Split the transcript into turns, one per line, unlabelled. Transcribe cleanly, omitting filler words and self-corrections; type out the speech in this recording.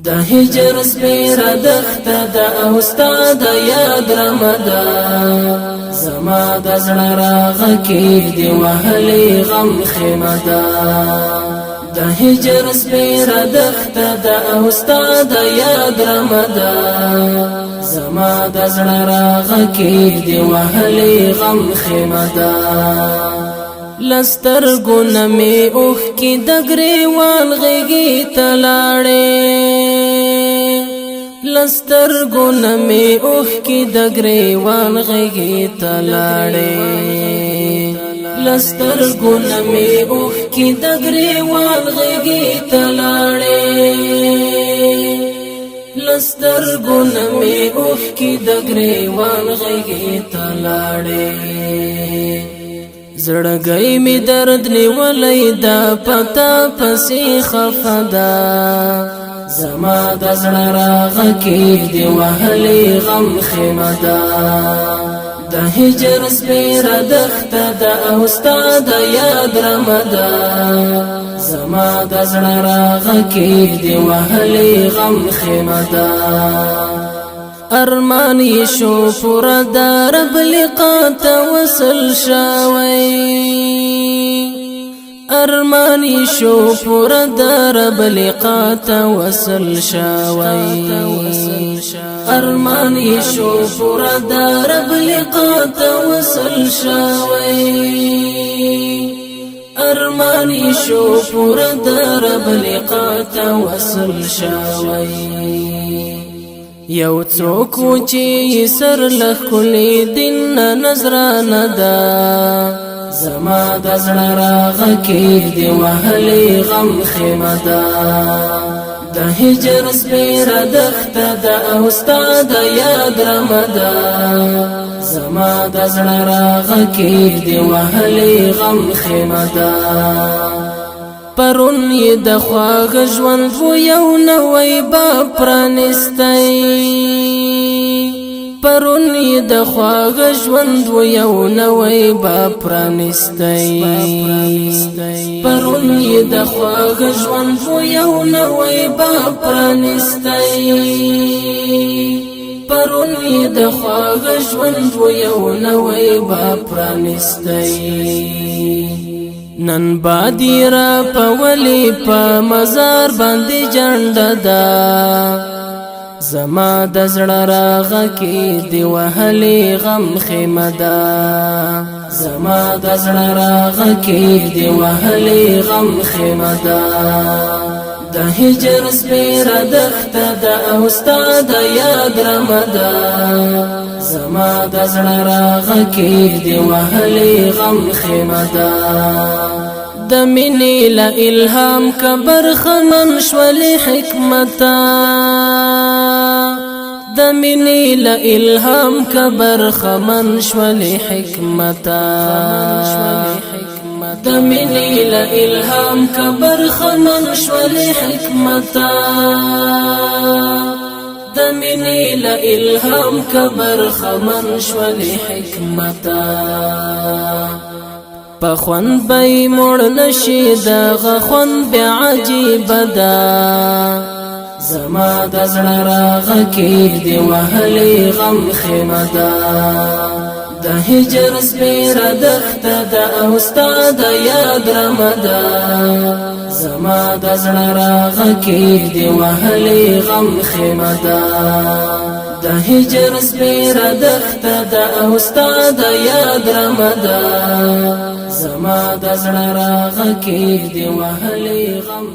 د هجر سپیره دښته ده او ستا د یاد رمه ده زما د زړه راغه کېږدي وهلې غم خیمه ده د هجر سپیره دښته ده او ستا د یاد رمه ده زما د زړه راغه کېږدي وهلې غم خیمه ده لسترګو نه مې اوښکې د ګریوان غېږې ته لاړې لسترګو نه مې اوښکې د ګریوان غېږې ته لاړې لسترګو نه مې اوښکې د ګریوان غېږې ته لاړې لسترګو نه مې اوښکې د ګریوان غېږې ته لاړې زړګی می درد نیولی دا پتا پسې خفه ده زما د زړه راغه کېږدي وهلې غم خیمه ده د هجر سپیره دښته ده او ستا د یاد رمه ده زما د زړه راغه کېږدي وهلې غم خیمه ده ارمان یې شو پوره د رب لقا ته وصل شوی ارمان یې شو پوره د رب لقا ته وصل شوی ارمان یې شو پوره د رب لقا ته وصل شوی ارمان یې شو پوره د رب لقا ته وصل شوی یو څوک چې سر لخلې دین نظرانه ده زما د زړه راغه کېږدي وهلې غم خیمه ده د هجر سپیره دښته ده او ستا د یاد رمه ده زما د زړه راغه کېږدي وهلې غم خیمه ده پرون یې د خواږه ژوند و یو نوی باب پرانستی پرون یې د خواږه ژوند و یو نوی باب پرانستی پرون یې د خواږه ژوند و یو نوی باب پرانستی پرون یې د خواږه ژوند و یو نوی باب پرانستی نن بادی را پولی پا مزار باندې جنډه ده زما د زړه راغه کېږدي وهلې غم خیمه ده زما د زړه راغه کېږدي وهلې غم خیمه ده د هجر سپیره دښته ده او ستا د یاد رمه ده زما د زړه راغه کېږدي وهلې غم خیمه ده د مینې له الهام که برخمن شولې حکمته د مینې له الهام که برخمن شولې حکمته د مینې له الهام که برخمن شولې حکمته د مینې له الهام که برخمن شولې حکمته پخوند بی مړ نشي دغه خوند بیا عجیبه ده زما د زړه راغه کېږدي وهلې غم خیمه ده د هجر سپیره دښته ده او ستا د یاد رمه ده زما د زړه راغه کېږدي وهلې غم خیمه ده د هجر سپیره دښته ده او ستا د یاد رمه ده زما د زړه راغه کېږدي وهلې غم